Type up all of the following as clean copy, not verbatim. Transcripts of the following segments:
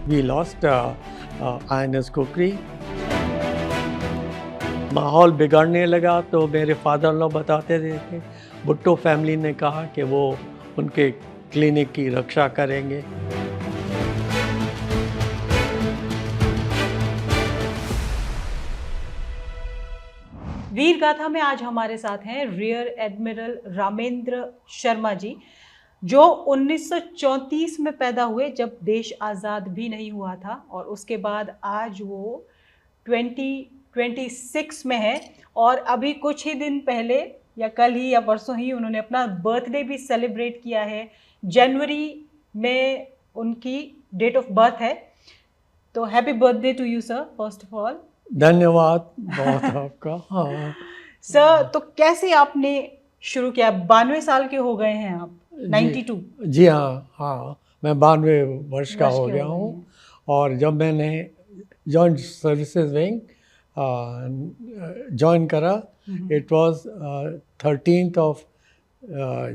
We lost INS कुकरी। माहौल बिगड़ने लगा तो मेरे फादर लॉ बताते थे कि भुट्टो फैमिली ने कहा कि वो उनके क्लिनिक की रक्षा करेंगे। वीर गाथा में आज हमारे साथ हैं रियर एडमिरल रामेंद्र शर्मा जी, जो 1934 में पैदा हुए जब देश आज़ाद भी नहीं हुआ था, और उसके बाद आज वो 2026 में है। और अभी कुछ ही दिन पहले या कल ही या परसों ही उन्होंने अपना बर्थडे भी सेलिब्रेट किया है। जनवरी में उनकी डेट ऑफ बर्थ है। तो happy birthday to you sir, first of all. धन्यवाद बहुत आपका। हाँ सर, तो कैसे आपने शुरू किया? 92 साल के हो गए हैं आप, 92। जी हाँ, हाँ मैं 92 वर्ष का हो गया हूँ। और जब मैंने जॉइंट सर्विसेज विंग ज्वाइन करा, इट वाज 13th of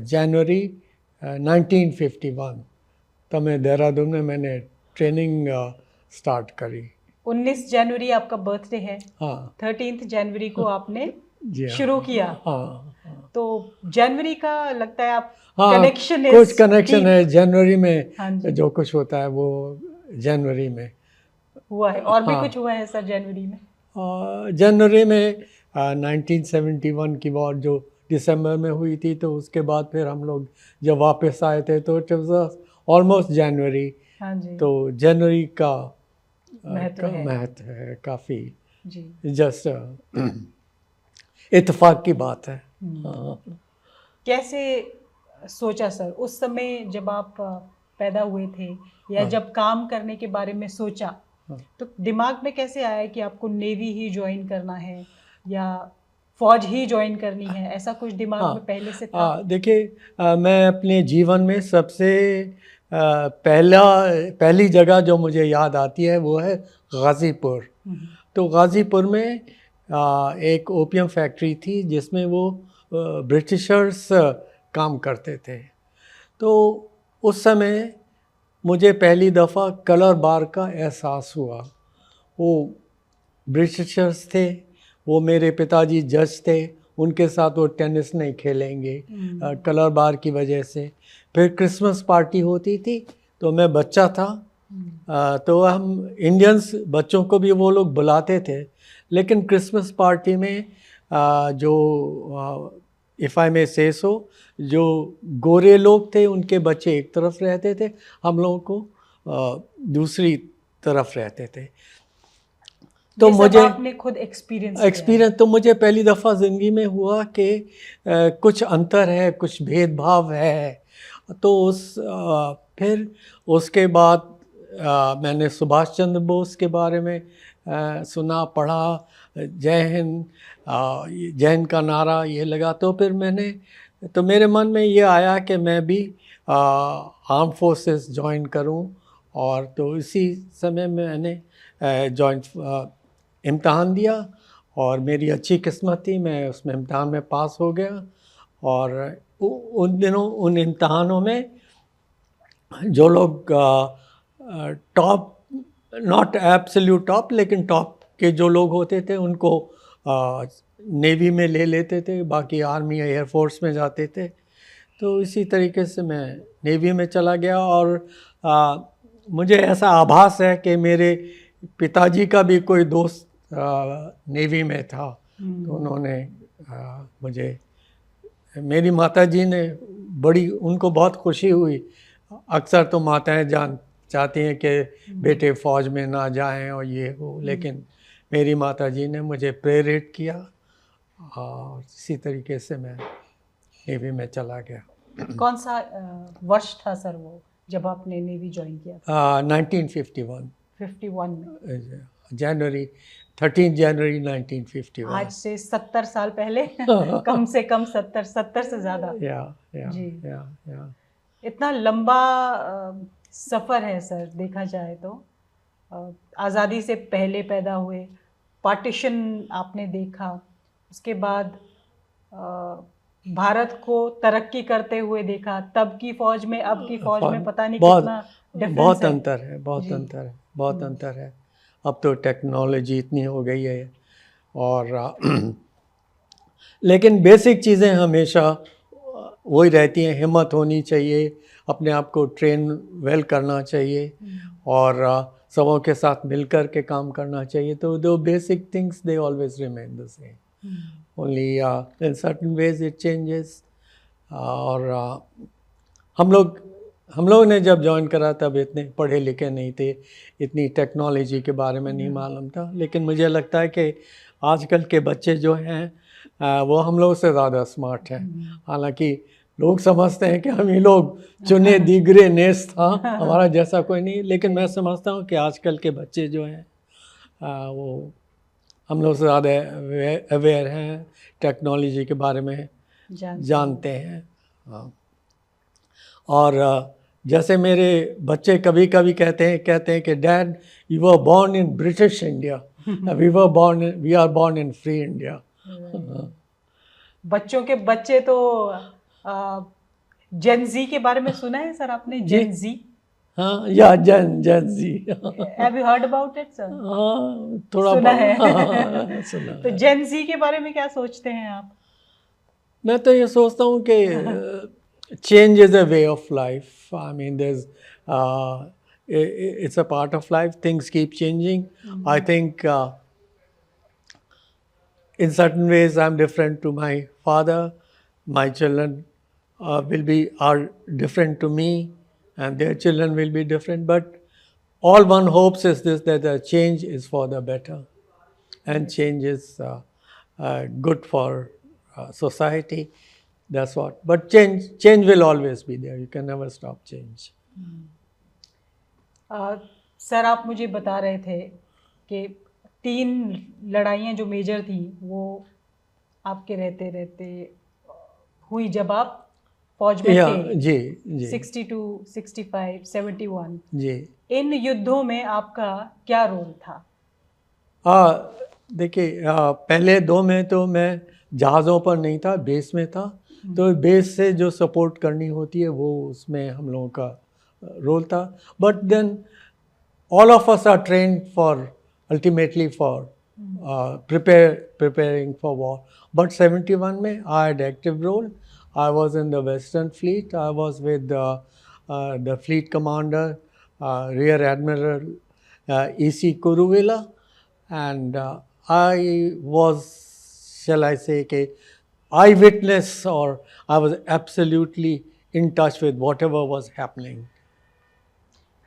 जनवरी 1951। तब मैं देहरादून में मैंने ट्रेनिंग स्टार्ट करी। 19 जनवरी आपका बर्थडे है। हाँ, 13 जनवरी को आपने जी हाँ, शुरू किया। हाँ, हाँ। तो जनवरी का लगता है आप हाँ, कनेक्शन कुछ कनेक्शन है जनवरी में। हाँ जी। जो कुछ होता है वो जनवरी में हुआ है। और भी हाँ। कुछ हुआ है सर जनवरी में? जनवरी में 1971 की वॉर जो दिसंबर में हुई थी, तो उसके बाद फिर हम लोग जब वापस आए थे तो इट वाज ऑलमोस्ट जनवरी। हाँ जी। तो जनवरी का महत्व है काफ़ी। जी। जस्ट इत्तेफाक की बात है। हाँ। कैसे सोचा सर उस समय जब आप पैदा हुए थे, या जब काम करने के बारे में सोचा, तो दिमाग में कैसे आया कि आपको नेवी ही ज्वाइन करना है या फौज ही ज्वाइन करनी है? ऐसा कुछ दिमाग में पहले से था? देखिए, मैं अपने जीवन में सबसे पहली जगह जो मुझे याद आती है वो है गाज़ीपुर। तो गाज़ीपुर में एक ओपियम फैक्ट्री थी जिसमें वो ब्रिटिशर्स काम करते थे। तो उस समय मुझे पहली दफ़ा कलर बार का एहसास हुआ। वो ब्रिटिशर्स थे, वो मेरे पिताजी जज थे, उनके साथ वो टेनिस नहीं खेलेंगे कलर बार की वजह से। फिर क्रिसमस पार्टी होती थी, तो मैं बच्चा था, तो हम इंडियंस बच्चों को भी वो लोग बुलाते थे, लेकिन क्रिसमस पार्टी में जो इफ़ आई मे से सो, जो गोरे लोग थे उनके बच्चे एक तरफ रहते थे, हम लोगों को दूसरी तरफ रहते थे। तो मुझे आपने खुद एक्सपीरियंस तो मुझे पहली दफ़ा ज़िंदगी में हुआ कि कुछ अंतर है, कुछ भेदभाव है। तो फिर उसके बाद मैंने सुभाष चंद्र बोस के बारे में सुना, पढ़ा, जय हिंद, जय हिंद का नारा ये लगा। तो फिर मेरे मन में ये आया कि मैं भी आर्म फोर्सेस ज्वाइन करूं। और तो इसी समय मैंने जॉइंट इम्तहान दिया और मेरी अच्छी किस्मत थी, मैं उसमें इम्तहान में पास हो गया। और उन दिनों उन इम्तहानों में जो लोग टॉप, नॉट एब्सोल्यूट टॉप, लेकिन टॉप के जो लोग होते थे उनको नेवी में ले लेते थे, बाकी आर्मी या एयरफोर्स में जाते थे। तो इसी तरीके से मैं नेवी में चला गया। और मुझे ऐसा आभास है कि मेरे पिताजी का भी कोई दोस्त नेवी में था, तो उन्होंने मुझे, मेरी माताजी ने उनको बहुत खुशी हुई। अक्सर तो माताएं चाहती हैं कि बेटे फ़ौज में ना जाएं और ये हो, लेकिन मेरी माताजी ने मुझे प्रेरित किया और इसी तरीके से मैं नेवी में चला गया। कौन सा वर्ष था सर वो जब आपने नेवी ज्वाइन किया था? 1951 में जनवरी 13 जनवरी 1951। आज से 70 साल पहले। कम से कम 70 से ज़्यादा। जी। इतना लंबा सफ़र है सर, देखा जाए तो। आज़ादी से पहले पैदा हुए, पार्टीशन आपने देखा, उसके बाद भारत को तरक्की करते हुए देखा, तब की फ़ौज में अब की फ़ौज में पता नहीं कितना डिफरेंस है। बहुत अंतर है, बहुत अंतर है। बहुत अंतर है। अब तो टेक्नोलॉजी इतनी हो गई है और लेकिन बेसिक चीज़ें हमेशा वही रहती हैं। हिम्मत होनी चाहिए, अपने आप को ट्रेन वेल करना चाहिए और सबों के साथ मिलकर के काम करना चाहिए। तो दो basic things they always remain the same, only in certain ways it changes. और हम लोग ने जब ज्वाइन करा तब इतने पढ़े लिखे नहीं थे, इतनी टेक्नोलॉजी के बारे में नहीं मालूम था। लेकिन मुझे लगता है कि आजकल के बच्चे जो हैं वो हम लोग से ज़्यादा स्मार्ट हैं। हालांकि लोग समझते हैं कि हम ही लोग चुने दिगरे नेस था, हमारा जैसा कोई नहीं। लेकिन मैं समझता हूँ कि आजकल के बच्चे जो हैं वो हम लोग से ज़्यादा अवेयर हैं, टेक्नोलॉजी के बारे में जानते हैं। हाँ। और जैसे मेरे बच्चे कभी कभी कहते हैं कि dad you were born in British India, we are born in free India. बच्चों के बच्चे तो जेन जी के बारे में सुना है सर आपने? जेन जी? हाँ, या Gen Z. Have you heard about it sir? हाँ, थोड़ा सुना है। हाँ, सुना तो है। जेन जी के बारे में क्या सोचते हैं आप? मैं तो ये सोचता हूँ कि change is a way of life. I mean, it's a part of life. Things keep changing. I think in certain ways I'm different to my father. My children are different to me, and their children will be different. But all one hopes is this, that the change is for the better, and change is good for society. That's what. But change will always be there. You can never stop change. Sir आप मुझे बता रहे थे कि 3 लड़ाइयाँ जो major थी वो आपके रहते रहते हुई जब आप फौज में थे। जी जी। 62, 65, 71 जी। इन युद्धों में आपका क्या रोल था? देखिए, पहले 2 में तो मैं जहाज़ों पर नहीं था, बेस में था। तो बेस से जो सपोर्ट करनी होती है वो उसमें हम लोगों का रोल था। But then all of us are trained ultimately for preparing for war. But 71 में I had active role. I was in the Western Fleet. I was with the fleet commander, Rear Admiral E.C. Kuruvilla, and I was, shall I say, eyewitness, or I was absolutely in touch with whatever was happening.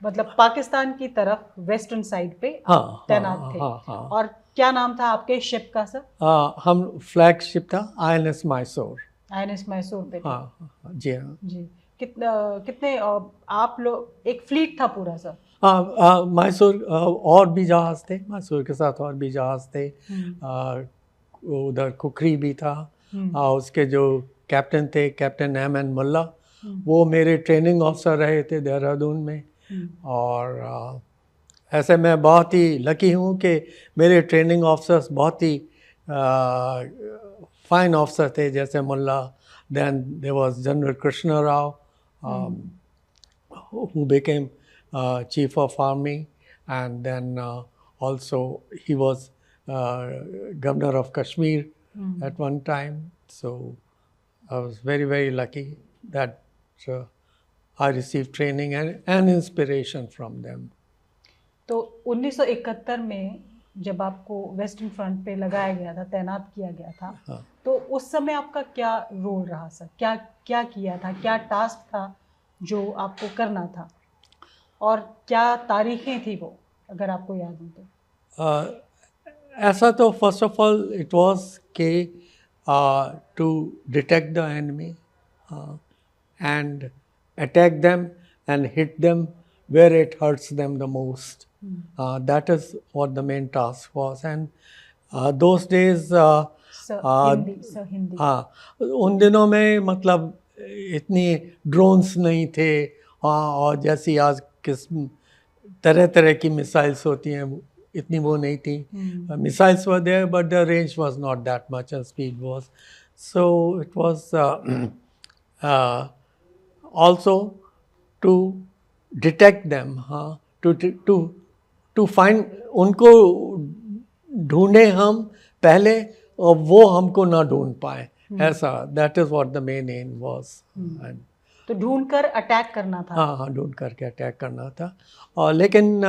मतलब पाकिस्तान की तरफ western side पे तैनात थे। हाँ। और क्या नाम था आपके शिप का सर? हम फ्लैग शिप था INS मैसूर। INS मैसूर पे थे। हाँ जी। हाँ जी। कितने आप लोग, एक फ्लीट था पूरा सर? मैसूर और भी जहाज थे, मैसूर के साथ और भी जहाज थे। उधर कुकरी भी था। उसके जो कैप्टन थे, कैप्टन एम मुल्ला, वो मेरे ट्रेनिंग ऑफिसर रहे थे देहरादून में। और ऐसे मैं बहुत ही लकी हूँ कि मेरे ट्रेनिंग ऑफिसर्स बहुत ही फाइन ऑफिसर थे। जैसे Mulla, then there was General Krishna Rao who became chief of army, and then also he was governor of Kashmir at one time. So I was very, very lucky that I received training and inspiration from them. तो 1971 में जब आपको western front पे लगाया गया था, तैनात किया गया था, तो उस समय आपका क्या रोल रहा सर? क्या किया था, क्या टास्क था जो आपको करना था, और क्या तारीखें थी वो, अगर आपको याद हो तो? ऐसा तो first of all it was key to detect the enemy and attack them and hit them where it hurts them the most. That is what the main task was. And those days Hindi. हाँ, उन दिनों में मतलब इतनी drones नहीं थे। और जैसी आज किस्म तरह तरह की मिसाइल्स होती हैं, इतनी वो नहीं थी। Missiles were there but the range was not that much and speed was, so it was also to detect them, to to find, उनको ढूंढे हम पहले और वो हमको ना ढूंढ पाए, ऐसा, that is what the main M was. तो ढूंढ कर अटैक करना था। हाँ, ढूंढ करके अटैक करना था। और लेकिन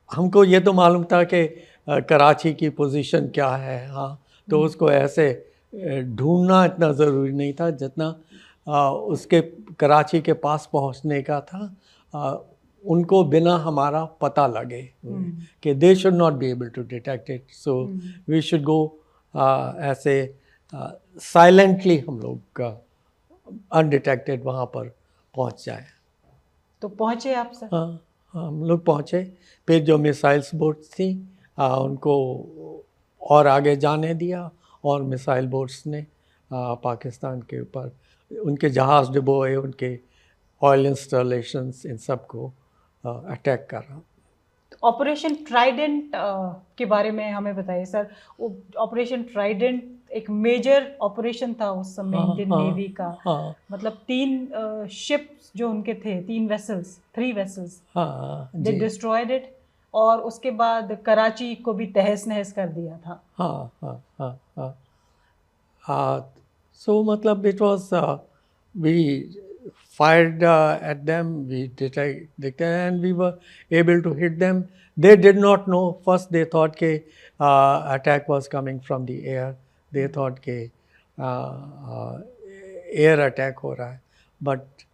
हमको ये तो मालूम था कि कराची की पोजीशन क्या है, हाँ, तो उसको ऐसे ढूंढना इतना ज़रूरी नहीं था जितना उसके कराची के पास पहुंचने का था। उनको बिना हमारा पता लगे कि they should not be able to detect it, so we should go ऐसे साइलेंटली हम लोग अनडिटेक्टेड वहाँ पर पहुँच जाए। तो पहुँचे आप सर? हाँ, हम लोग पहुँचे। फिर जो मिसाइल्स बोट्स थी उनको और आगे जाने दिया, और मिसाइल बोट्स ने पाकिस्तान के ऊपर उनके जहाज़ डुबोए, उनके ऑयल इंस्टॉलेशंस, इन सब को अटैक करा। ऑपरेशन ट्राइडेंट के बारे में हमें बताइए सर। ऑपरेशन ट्राइडेंट एक मेजर ऑपरेशन था उस समय इंडियन नेवी का। मतलब 3 शिप्स जो उनके थे, 3 vessels, 3 vessels, they destroyed it, और उसके बाद कराची को भी तहस नहस कर दिया था। So मतलब it was we fired at them, we detected, and we were able to hit them. They did not know. First they thought के attack was coming from the air. They thought के air attack हो रहा है. But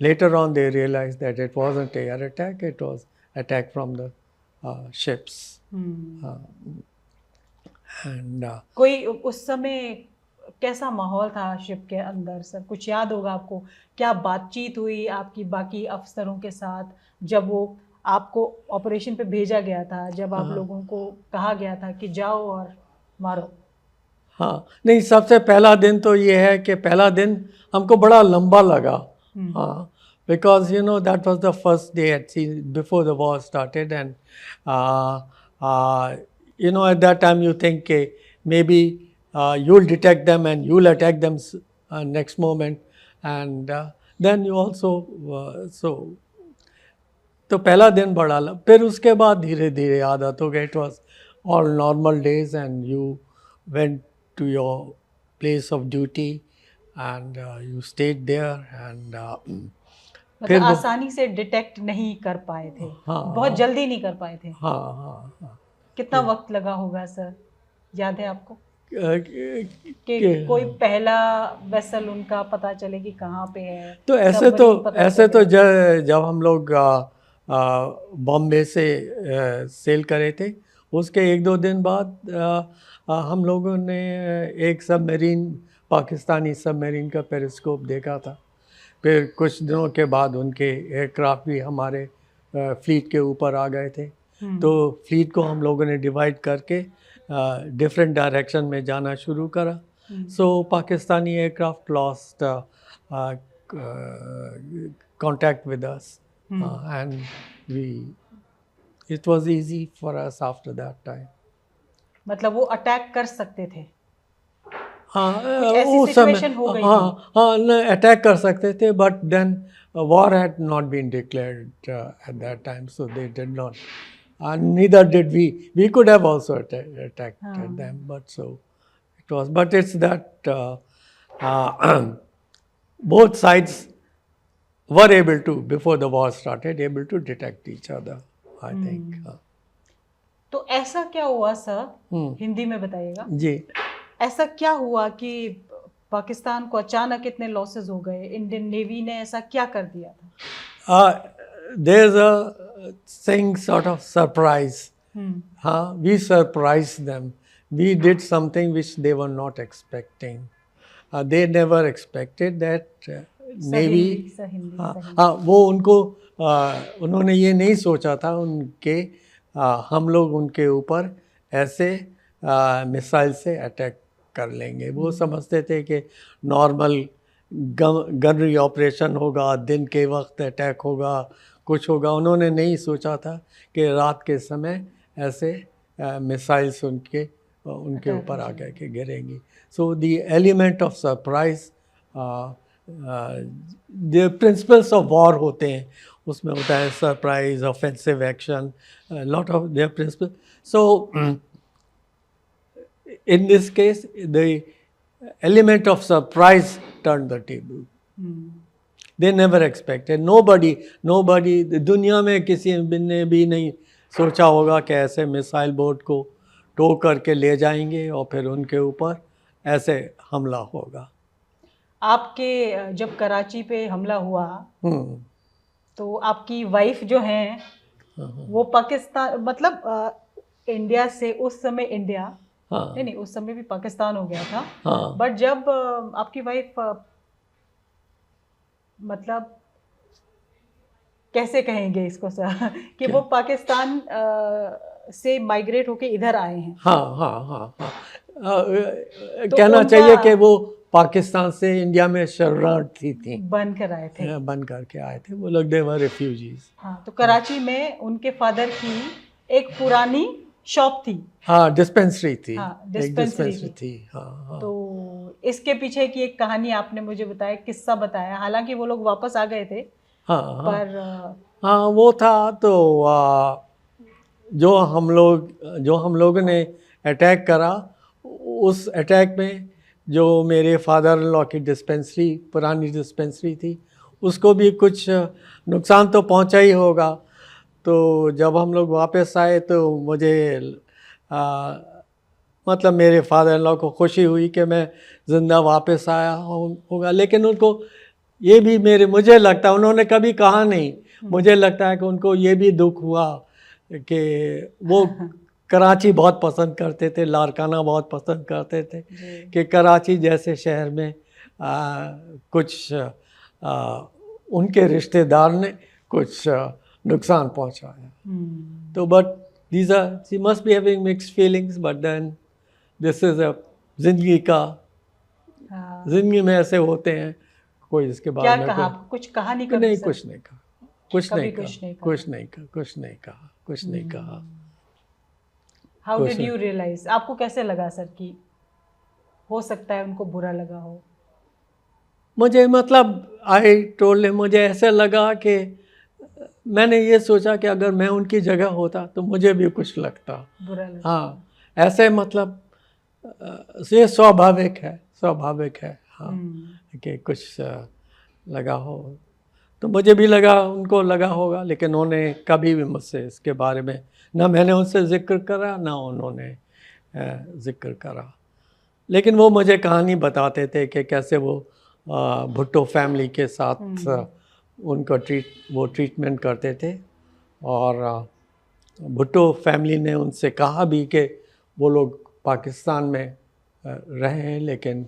later on they realized that it wasn't air attack. It was attack from the ships. And कोई उस समय कैसा माहौल था शिप के अंदर सर? कुछ याद होगा आपको? क्या बातचीत हुई आपकी बाकी अफसरों के साथ जब वो आपको ऑपरेशन पे भेजा गया था, जब आप लोगों को कहा गया था कि जाओ और मारो? हाँ, नहीं, सबसे पहला दिन तो ये है कि पहला दिन हमको बड़ा लंबा लगा। हाँ, because you know that was the first day at sea before the war started, and you know at that time you think कि maybe you'll detect them and you'll attack them next moment, and then you also so तो पहला दिन बड़ा फिर उसके बाद धीरे धीरे आदत हो गई. It was all normal days and you went to your place of duty and you stayed there and मतलब आसानी से डिटेक्ट नहीं कर पाए थे. बहुत जल्दी नहीं कर पाए थे. हाँ. कितना वक्त लगा होगा सर, याद है आपको? कि कोई पहला वेसल उनका पता चले कि कहाँ पे है? तो ऐसे तो जब हम लोग बॉम्बे से सेल करे थे, उसके 1-2 दिन बाद हम लोगों ने एक सबमरीन, पाकिस्तानी सबमरीन का पेरिस्कोप देखा था. फिर कुछ दिनों के बाद उनके एयरक्राफ्ट भी हमारे फ्लीट के ऊपर आ गए थे. तो फ्लीट को हम लोगों ने डिवाइड करके डिफरेंट डायरेक्शन में जाना शुरू करा. So Pakistani aircraft lost contact with us and it was easy for us after that time. मतलब वो अटैक कर सकते थे? हाँ, उस समय हाँ अटैक कर सकते थे, but then war had not been declared at that time, so they did not, and neither did we. We could have also attacked them, but so it was. But it's that both sides were able to, before the war started, able to detect each other, I think. तो ऐसा क्या हुआ sir, Hindi में बताइएगा जी. ऐसा क्या हुआ कि पाकिस्तान को अचानक इतने लॉसेस हो गए? इंडियन नेवी ने ऐसा क्या कर दिया था? There's a thing sort of surprise. We surprised them. We did something which they were not expecting. They never expected that navy. हाँ, वो उन्होंने ये नहीं सोचा था हम लोग उनके ऊपर ऐसे मिसाइल से अटैक कर लेंगे. वो समझते थे कि नॉर्मल गनरी ऑपरेशन होगा, दिन के वक्त अटैक होगा, कुछ होगा. उन्होंने नहीं सोचा था कि रात के समय ऐसे मिसाइल्स उनके ऊपर आके के गिरेंगी. So the element of surprise, the principles of war होते हैं, उसमें होता है surprise, offensive action, lot of their principle. So in this case the element of surprise turned the table. They never expected, nobody दुनिया में किसी ने भी नहीं सोचा होगा कि ऐसे मिसाइल बोट को टो करके ले जाएंगे और फिर उनके ऊपर ऐसे हमला होगा. आपके जब कराची पे हमला हुआ तो आपकी वाइफ जो हैं वो पाकिस्तान, मतलब इंडिया से, उस समय इंडिया नहीं, उस समय भी पाकिस्तान हो गया था. बट जब आपकी वाइफ, मतलब कैसे कहेंगे इसको सर, कि वो पाकिस्तान से माइग्रेट होके इधर आए हैं. तो कहना चाहिए कि वो पाकिस्तान से इंडिया में शरणार्थी थी, बन कर आए थे, बन करके आए थे वो लोग. दे वर रेफ्यूजीज. तो कराची में उनके फादर की एक पुरानी शॉप थी. डिस्पेंसरी थी. डिस्पेंसरी थी. तो इसके पीछे की एक कहानी आपने मुझे बताया, किस्सा बताया. हालांकि वो लोग वापस आ गए थे. पर वो था तो जो हम लोगों ने अटैक करा, उस अटैक में जो मेरे फादर इन लॉ की डिस्पेंसरी, पुरानी डिस्पेंसरी थी, उसको भी कुछ नुकसान तो पहुंचा ही होगा. तो जब हम लोग वापस आए तो मुझे मतलब मेरे फादर इन लॉ को खुशी हुई कि मैं ज़िंदा वापस आया होगा. लेकिन उनको ये भी मुझे लगता है, उन्होंने कभी कहा नहीं, मुझे लगता है कि उनको ये भी दुख हुआ कि वो कराची बहुत पसंद करते थे, लारकाना बहुत पसंद करते थे, कि कराची जैसे शहर में कुछ उनके रिश्तेदार ने कुछ नुकसान पहुंचाया. तो but these are, she must be having mixed feelings, but then this is a जिंदगी का, जिंदगी में ऐसे होते हैं. कोई इसके बारे में कुछ कहा नहीं, कभी नहीं, कुछ नहीं कहा, कुछ नहीं कहा. हाउ डिड यू रियलाइज, आपको कैसे लगा सर कि हो सकता है उनको बुरा लगा हो? मुझे, मतलब आई टोल्ड हिम, मुझे ऐसे लगा कि मैंने ये सोचा कि अगर मैं उनकी जगह होता तो मुझे भी कुछ लगता, बुरा लगता. ऐसे, मतलब ये स्वाभाविक है. कि कुछ लगा हो, तो मुझे भी लगा, उनको लगा होगा. लेकिन उन्होंने कभी भी मुझसे इसके बारे में, ना मैंने उनसे जिक्र करा, ना उन्होंने जिक्र करा. लेकिन वो मुझे कहानी बताते थे कि कैसे वो भुट्टो फैमिली के साथ उनको ट्रीटमेंट करते थे. और भुट्टो फैमिली ने उनसे कहा भी कि वो लोग पाकिस्तान में रहे हैं, लेकिन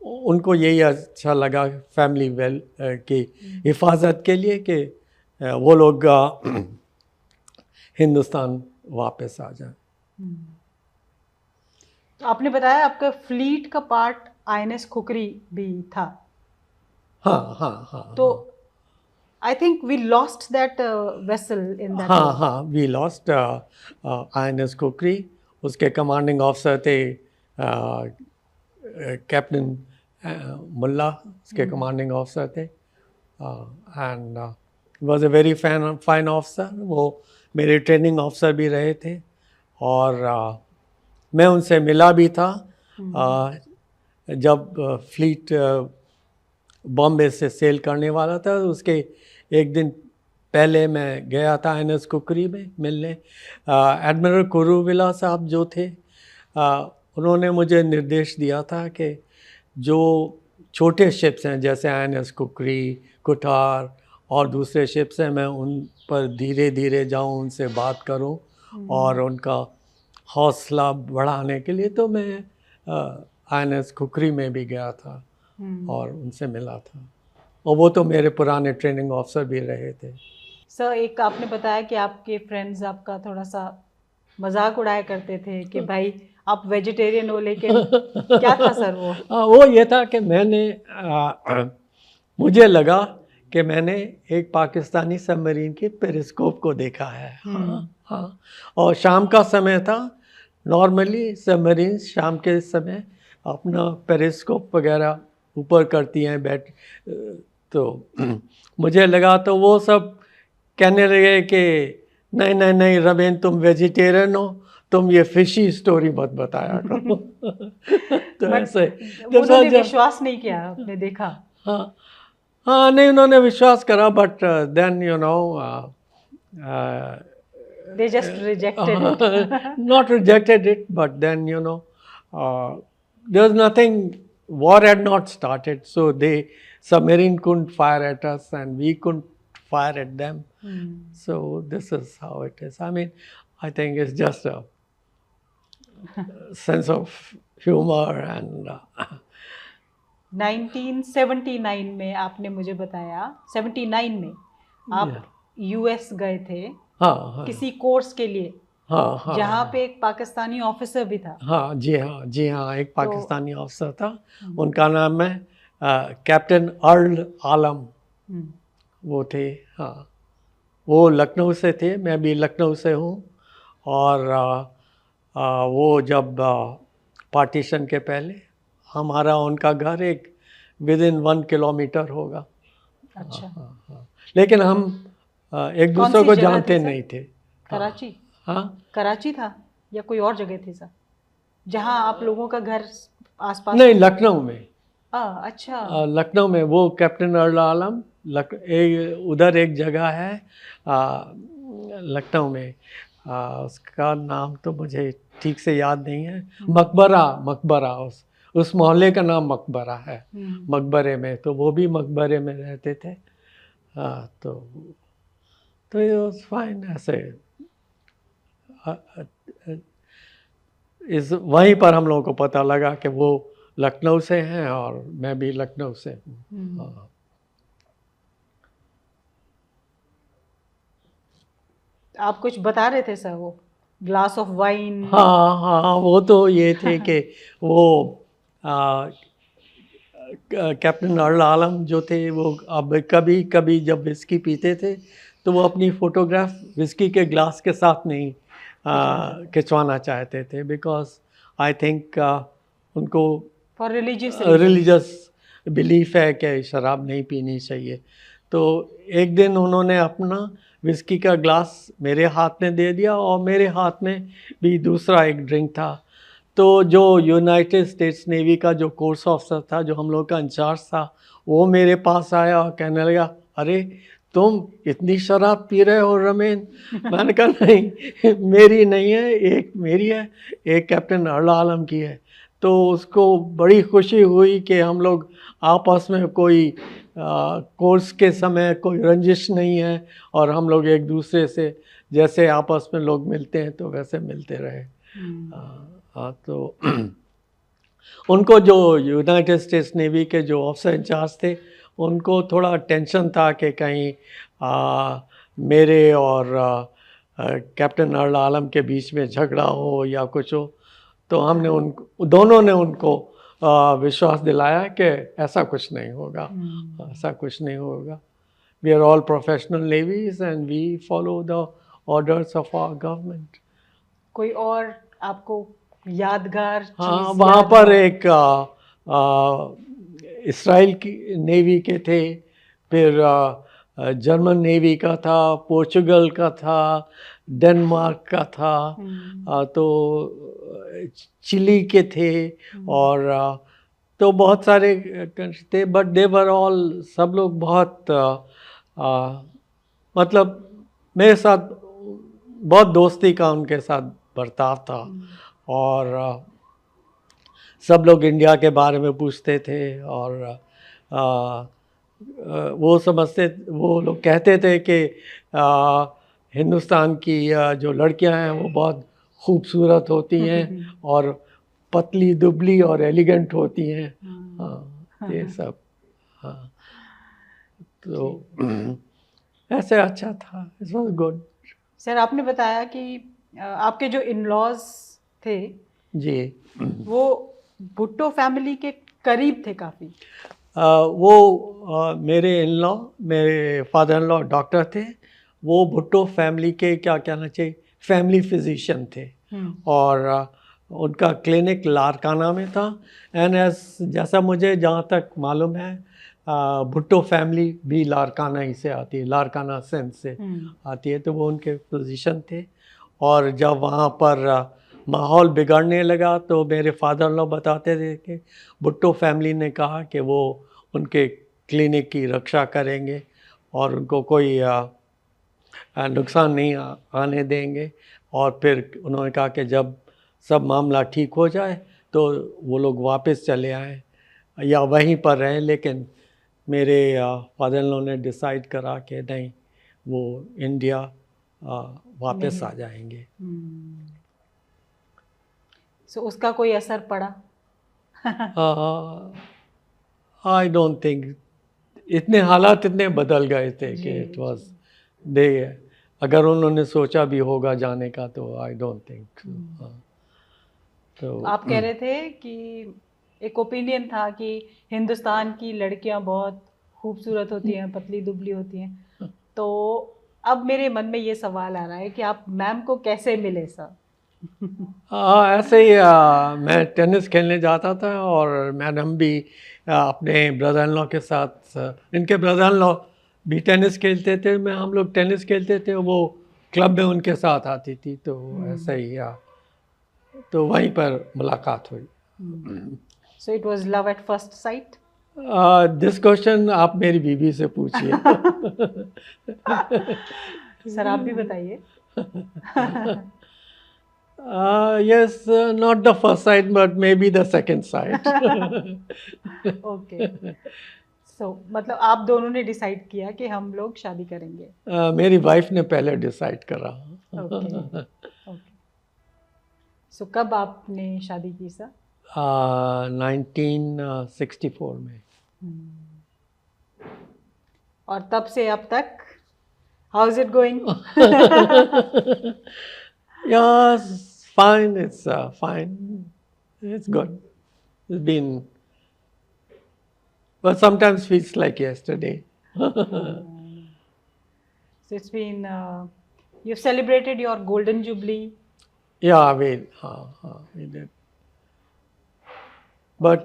उनको यही अच्छा लगा फैमिली की हिफाजत के लिए कि वो लोग हिंदुस्तान वापस आ जाएं. तो आपने बताया आपका फ्लीट का पार्ट INS खुकरी भी था. तो I think we lost that vessel in that war. We lost INS khukri. उसके कमांडिंग ऑफिसर थे कैप्टन मुल्ला, उसके कमांडिंग ऑफिसर थे. And was a very fine officer. वो मेरे ट्रेनिंग ऑफिसर भी रहे थे. और मैं उनसे मिला भी था जब फ्लीट बॉम्बे से सेल करने वाला था. उसके एक दिन पहले मैं गया था INS खुकरी में मिलने. एडमिरल कुरुविला साहब जो थे, उन्होंने मुझे निर्देश दिया था कि जो छोटे शिप्स हैं जैसे INS खुकरी, कुठार और दूसरे शिप्स हैं, मैं उन पर धीरे धीरे जाऊं, उनसे बात करूं और उनका हौसला बढ़ाने के लिए. तो मैं INS खुकरी में भी गया था और उनसे मिला था. और वो तो मेरे पुराने ट्रेनिंग ऑफिसर भी रहे थे. सर, एक आपने बताया कि आपके फ्रेंड्स आपका थोड़ा सा मजाक उड़ाया करते थे कि भाई आप वेजिटेरियन हो, लेकिन क्या था सर वो? वो ये था कि मुझे लगा कि मैंने एक पाकिस्तानी सबमरीन के पेरिस्कोप को देखा है. और शाम का समय था. नॉर्मली सबमरीन शाम के समय अपना पेरिस्कोप वगैरह ऊपर करती हैं, तो मुझे लगा तो वो सब कहने लगे कि नहीं नहीं नहीं रमेन, तुम वेजिटेरियन हो, तुम ये फिशी स्टोरी मत बताया करो। तो ऐसे उन्होंने विश्वास नहीं किया, आपने देखा? हाँ हाँ, नहीं उन्होंने विश्वास करा, but then you know they just rejected it. not rejected it, but then you know there's nothing, war had not started, so they submarine couldn't fire at us and we couldn't fire at them. So this is how it is. I mean, I think it's just a sense of humor and 1979 में आपने मुझे बताया, 79 में आप US गए थे किसी course के लिए, जहाँ पे एक पाकिस्तानी ऑफिसर भी था। हाँ जी हाँ, एक पाकिस्तानी ऑफिसर था, उनका नाम है कैप्टन अर्ल आलम, वो थे। हाँ, वो लखनऊ से थे, मैं भी लखनऊ से हूँ। और वो जब पार्टीशन के पहले हमारा उनका घर एक विदिन 1 किलोमीटर होगा। अच्छा। हाँ। लेकिन हम एक दूसरे को जानते नहीं थे। कराची? हाँ, कराची था या कोई और जगह थी सर, जहाँ आप लोगों का घर आसपास? नहीं, लखनऊ में। अच्छा, लखनऊ में वो कैप्टन अर्ल आलम, उधर एक जगह है लखनऊ में, उसका नाम तो मुझे ठीक से याद नहीं है। मकबरा, उस मोहल्ले का नाम मकबरा है। मकबरे में, तो वो भी मकबरे में रहते थे। तो ये वाज फाइन। ऐसे इस वहीं पर हम लोगों को पता लगा कि वो लखनऊ से हैं और मैं भी लखनऊ से हूँ। आप कुछ बता रहे थे सर, वो ग्लास ऑफ वाइन? हाँ, वो तो ये थे कि वो कैप्टन अर्ल आलम जो थे, वो अब कभी कभी जब विस्की पीते थे तो वो अपनी फ़ोटोग्राफ विस्की के ग्लास के साथ नहीं खिंचवाना चाहते थे, बिकॉज आई थिंक उनको फॉर रिलीजियस बिलीफ है कि शराब नहीं पीनी चाहिए। तो एक दिन उन्होंने अपना विस्की का ग्लास मेरे हाथ में दे दिया और मेरे हाथ में भी दूसरा एक ड्रिंक था। तो जो यूनाइटेड स्टेट्स नेवी का जो कोर्स ऑफिसर था, जो हम लोग का इंचार्ज था, वो मेरे पास आया और कहने लगा, अरे तुम इतनी शराब पी रहे हो रमेन? मैंने कहा नहीं, मेरी नहीं है, एक मेरी है, एक कैप्टन अर्ल आलम की है। तो उसको बड़ी खुशी हुई कि हम लोग आपस में कोई कोर्स के समय कोई रंजिश नहीं है और हम लोग एक दूसरे से जैसे आपस में लोग मिलते हैं तो वैसे मिलते रहे। तो उनको जो यूनाइटेड स्टेट्स नेवी के जो ऑफिसर इंचार्ज थे, उनको थोड़ा टेंशन था कि कहीं मेरे और कैप्टन अर्ल आलम के बीच में झगड़ा हो या कुछ हो। तो हमने दोनों ने उनको विश्वास दिलाया कि ऐसा कुछ नहीं होगा, ऐसा कुछ नहीं होगा। We are all professional navies and we follow the orders of our government. कोई और आपको यादगार चीज़? हाँ, वहाँ पर एक इसराइल की नेवी के थे, फिर जर्मन नेवी का था, पोर्चुगल का था, डेनमार्क का था, तो चिली के थे, और तो बहुत सारे कंट्री थे, बट दे वर ऑल, सब लोग बहुत मतलब मेरे साथ बहुत दोस्ती का उनके साथ बर्ताव था। और सब लोग इंडिया के बारे में पूछते थे और वो समझते, वो लोग कहते थे कि हिंदुस्तान की जो लड़कियां हैं वो बहुत खूबसूरत होती हैं और पतली दुबली और एलिगेंट होती हैं। हाँ, ये सब। हाँ, तो ऐसे अच्छा था, इट वाज गुड। सर, आपने बताया कि आपके जो इन-लॉज थे जी, वो भुट्टो फैमिली के करीब थे काफ़ी। वो मेरे इन-लॉ, मेरे फादर इन-लॉ डॉक्टर थे। वो भुट्टो फैमिली के क्या कहना चाहिए, फैमिली फिजिशियन थे। और उनका क्लिनिक लारकाना में था। एंड जैसा मुझे जहाँ तक मालूम है, भुट्टो फैमिली भी लारकाना ही से आती है, लारकाना सेंस से आती है, तो वो उनके पोजीशन थे। और जब वहाँ पर माहौल बिगड़ने लगा तो मेरे फादर लॉ बताते थे कि भुट्टो फैमिली ने कहा कि वो उनके क्लिनिक की रक्षा करेंगे और उनको कोई नुकसान नहीं आने देंगे। और फिर उन्होंने कहा कि जब सब मामला ठीक हो जाए तो वो लोग वापस चले आएँ या वहीं पर रहें। लेकिन मेरे फादर इन लॉ ने डिसाइड करा कि नहीं, वो इंडिया वापस आ जाएंगे। सो उसका कोई असर पड़ा? आई डोंट थिंक, इतने हालात इतने बदल गए थे कि इट वाज दे, अगर उन्होंने सोचा भी होगा जाने का तो आई डोंट थिंक। तो आप कह रहे थे कि एक ओपिनियन था कि हिंदुस्तान की लड़कियां बहुत खूबसूरत होती हैं, पतली दुबली होती हैं, तो अब मेरे मन में ये सवाल आ रहा है कि आप मैम को कैसे मिले सर? ऐसे ही मैं टेनिस खेलने जाता था और मैडम भी अपने ब्रदर इन लॉ के साथ, इनके ब्रदर इन लॉ भी टेनिस खेलते थे, हम लोग टेनिस खेलते थे, वो क्लब में उनके साथ आती थी, तो ऐसे ही तो वहीं पर मुलाकात हुई। सो it was love at first sight? This question आप मेरी बीवी से पूछिए। सर आप भी बताइए। Yes, not the first sight, but maybe the second sight. Okay, so मतलब आप दोनों ने डिसाइड किया कि हम लोग शादी करेंगे? मेरी वाइफ ने पहले डिसाइड करा। ओके ओके, सो कब आपने शादी की सर? 1964 में। और तब से अब तक how is it going? Yes, fine. It's fine. It's good. It's been, but sometimes feels like yesterday. So it's been you've celebrated your golden jubilee. Yeah, we did. But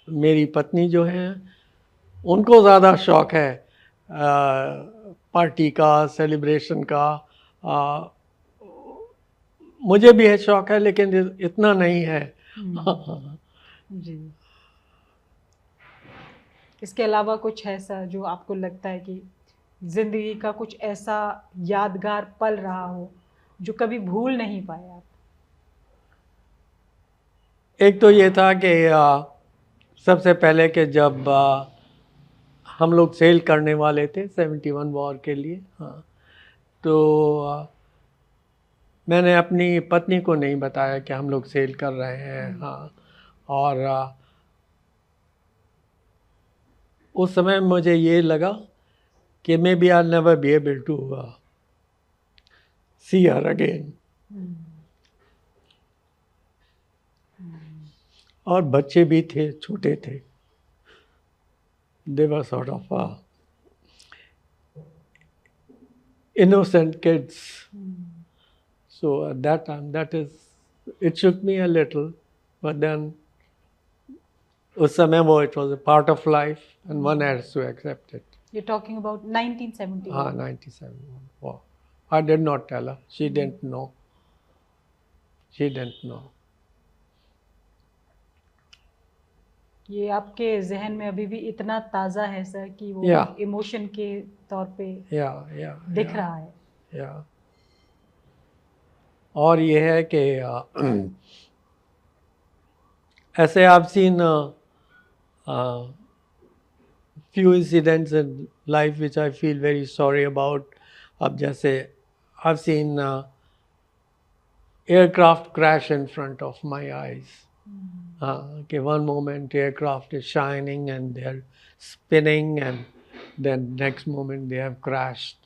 मेरी पत्नी जो है उनको ज़्यादा शौक है पार्टी का, सेलिब्रेशन का। मुझे भी है शौक है, लेकिन इतना नहीं है। जी, इसके अलावा कुछ ऐसा जो आपको लगता है कि जिंदगी का कुछ ऐसा यादगार पल रहा हो जो कभी भूल नहीं पाए आप? एक तो ये था कि सबसे पहले कि जब हम लोग सेल करने वाले थे 71 वॉर के लिए, तो मैंने अपनी पत्नी को नहीं बताया कि हम लोग सेल कर रहे हैं। और उस समय मुझे ये लगा कि maybe I never be able to see her again. और बच्चे भी थे, छोटे थे, they were sort of innocent kids. So at that time, it shook me a little, but then उस समय वो it was a part of life and one has to accept it. You're talking about 1971? 1971. Wow. I did not tell her. She didn't know. She didn't know. ये आपके जहन में अभी भी इतना ताज़ा है सर कि वो इमोशन के तौर पे दिख रहा है। और ये है कि ऐसे I've seen few incidents in life which I feel very sorry about. अब जैसे I've seen aircraft crash in front of my eyes. Okay, one moment aircraft is shining and they're spinning and then next moment they have crashed.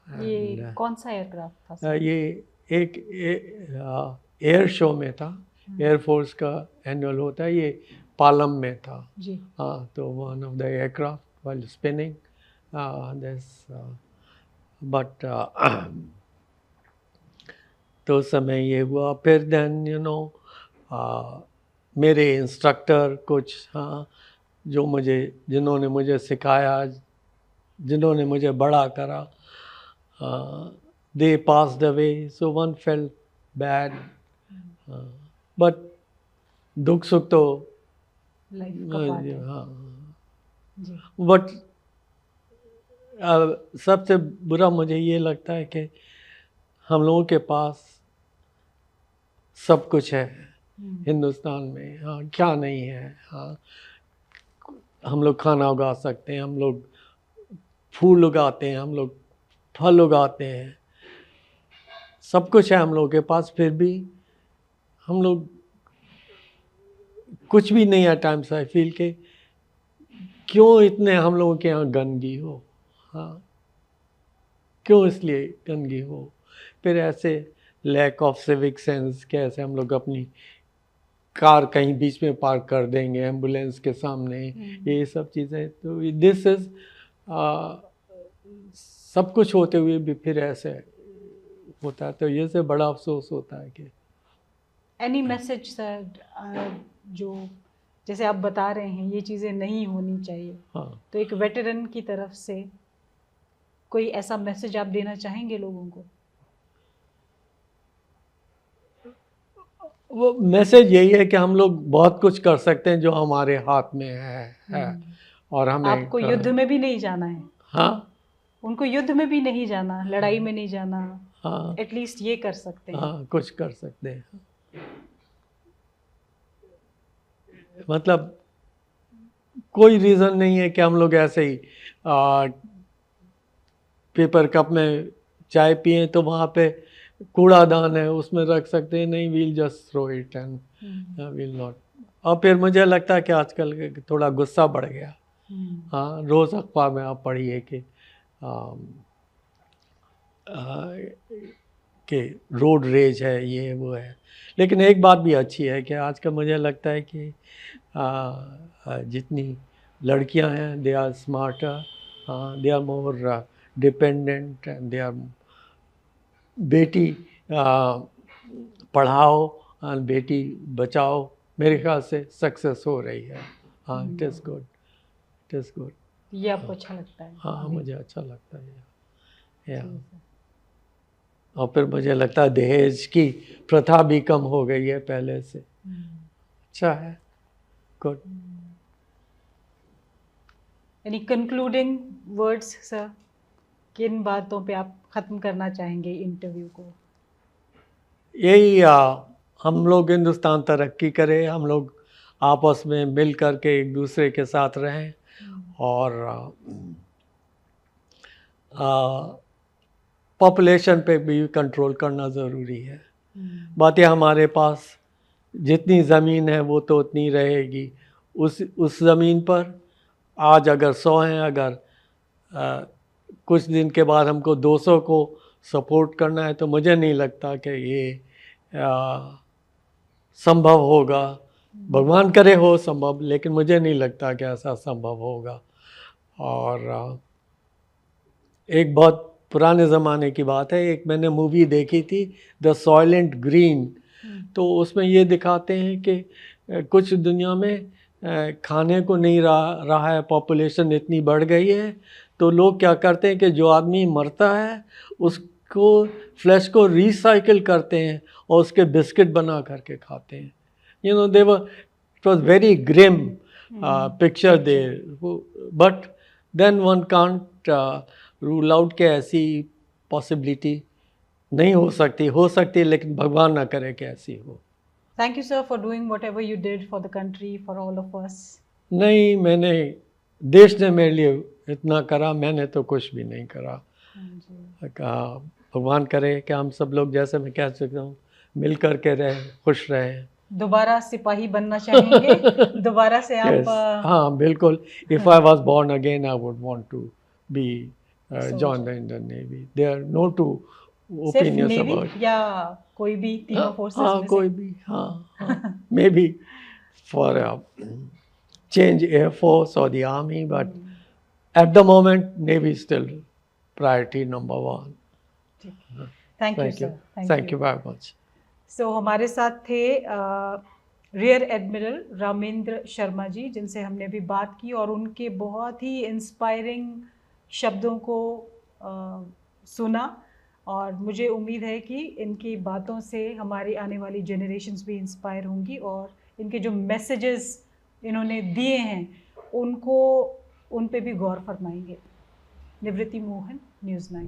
ये कौन सा aircraft था sir? ये एक air show में था, एयरफोर्स का एनुअल होता है, ये पालम में था जी। तो one of the aircraft while spinning this but तो उस समय ये हुआ। फिर देन मेरे इंस्ट्रक्टर कुछ, हाँ, जिन्होंने मुझे सिखाया, जिन्होंने मुझे बड़ा करा, they passed away, so one felt bad, but दुख सुख तो लाइफ का पार्ट है। हाँ, जी। बट सबसे बुरा मुझे ये लगता है कि हम लोगों के पास सब कुछ है हिंदुस्तान में, हाँ, क्या नहीं है, हाँ, हम लोग खाना उगा सकते हैं, हम लोग फूल उगाते हैं, हम लोग फल उगाते हैं, सब कुछ है हम लोगों के पास, फिर भी हम लोग कुछ भी नहीं है टाइम्स आई फील के क्यों इतने हम लोगों के यहाँ गंदगी हो, हाँ, क्यों इसलिए गंदगी हो, फिर ऐसे लैक ऑफ सिविक सेंस, कैसे हम लोग अपनी कार कहीं बीच में पार्क कर देंगे एम्बुलेंस के सामने, ये सब चीज़ें, तो दिस इज सब कुछ होते हुए भी फिर ऐसे होता है, तो ये से बड़ा अफसोस होता है कि एनी मैसेज सर, जो जैसे आप बता रहे हैं ये चीज़ें नहीं होनी चाहिए, हाँ, तो एक वेटरन की तरफ से कोई ऐसा मैसेज आप देना चाहेंगे लोगों को? वो मैसेज यही है कि हम लोग बहुत कुछ कर सकते हैं जो हमारे हाथ में है और हमें आपको युद्ध में भी नहीं जाना है, हाँ, उनको युद्ध में भी नहीं जाना, लड़ाई में नहीं जाना, हाँ, एटलीस्ट ये कर सकते हैं। हाँ, कुछ कर सकते हैं, मतलब कोई रीज़न नहीं है कि हम लोग ऐसे ही पेपर कप में चाय पिए तो वहाँ पे कूड़ादान है उसमें रख सकते हैं, नहीं, we'll just throw it and we'll not. और फिर मुझे लगता है कि आजकल थोड़ा गुस्सा बढ़ गया, हाँ, रोज़ अखबार में आप पढ़िए कि रोड रेज है, ये वो है, लेकिन एक बात भी अच्छी है कि आजकल मुझे लगता है कि जितनी लड़कियां हैं they are smarter, they are more dependent and they are बेटी पढ़ाओ और बेटी बचाओ, मेरे ख्याल से सक्सेस हो रही है, हाँ, it is good, it is good. ये आपको अच्छा लगता है? हाँ, मुझे अच्छा लगता है या और फिर मुझे लगता है दहेज की प्रथा भी कम हो गई है पहले से, अच्छा है, good. Any concluding words sir, किन बातों पे आप ख़त्म करना चाहेंगे इंटरव्यू को? यही हम लोग हिंदुस्तान तरक्की करे, हम लोग आपस में मिल कर के एक दूसरे के साथ रहें और पॉपुलेशन पे भी कंट्रोल करना ज़रूरी है। बातें हमारे पास जितनी ज़मीन है वो तो उतनी रहेगी, उस ज़मीन पर आज अगर 100 हैं, अगर कुछ दिन के बाद हमको 200 को सपोर्ट करना है तो मुझे नहीं लगता कि ये संभव होगा, भगवान करे हो संभव, लेकिन मुझे नहीं लगता कि ऐसा संभव होगा। और एक बहुत पुराने ज़माने की बात है, एक मैंने मूवी देखी थी द सॉइलेंट ग्रीन, तो उसमें ये दिखाते हैं कि कुछ दुनिया में खाने को नहीं रहा है, पॉपुलेशन इतनी बढ़ गई है, तो लोग क्या करते हैं कि जो आदमी मरता है उसको फ्लैश को रिसाइकिल करते हैं और उसके बिस्किट बना करके खाते हैं। You know they were, it was very grim picture there, but then one can't rule out के ऐसी पॉसिबिलिटी नहीं हो सकती, लेकिन भगवान ना करे कि ऐसी हो। Thank you sir for doing whatever you did for the country, for all of us. नहीं, मैंने, देश ने मेरे लिए इतना करा, मैंने तो कुछ भी नहीं करा। कहा भगवान करे कि हम सब लोग, जैसे मैं कह सकता हूँ, मिल कर के रहे, खुश रहे। दोबारा सिपाही बनना चाहेंगे? दोबारा से आप? yes, हाँ, बिल्कुल। If I was born again I would want to be join the Indian Navy. There are no two opinions about, या कोई भी तीनों फोर्सेस हाँ, में कोई भी, हाँ, may be for change Air Force or the Army, but at the moment, Navy is still priority number one. Thank you, sir. Thank you very much. So हमारे साथ थे रियर एडमिरल रामेंद्र शर्मा जी, जिनसे हमने अभी बात की और उनके बहुत ही इंस्पायरिंग शब्दों को सुना। और मुझे उम्मीद है कि इनकी बातों से हमारी आने वाली जनरेशन्स भी इंस्पायर होंगी और इनके जो मैसेजेस इन्होंने दिए हैं उन पे भी गौर फरमाएंगे। निवृत्ति मोहन, न्यूज़ 9।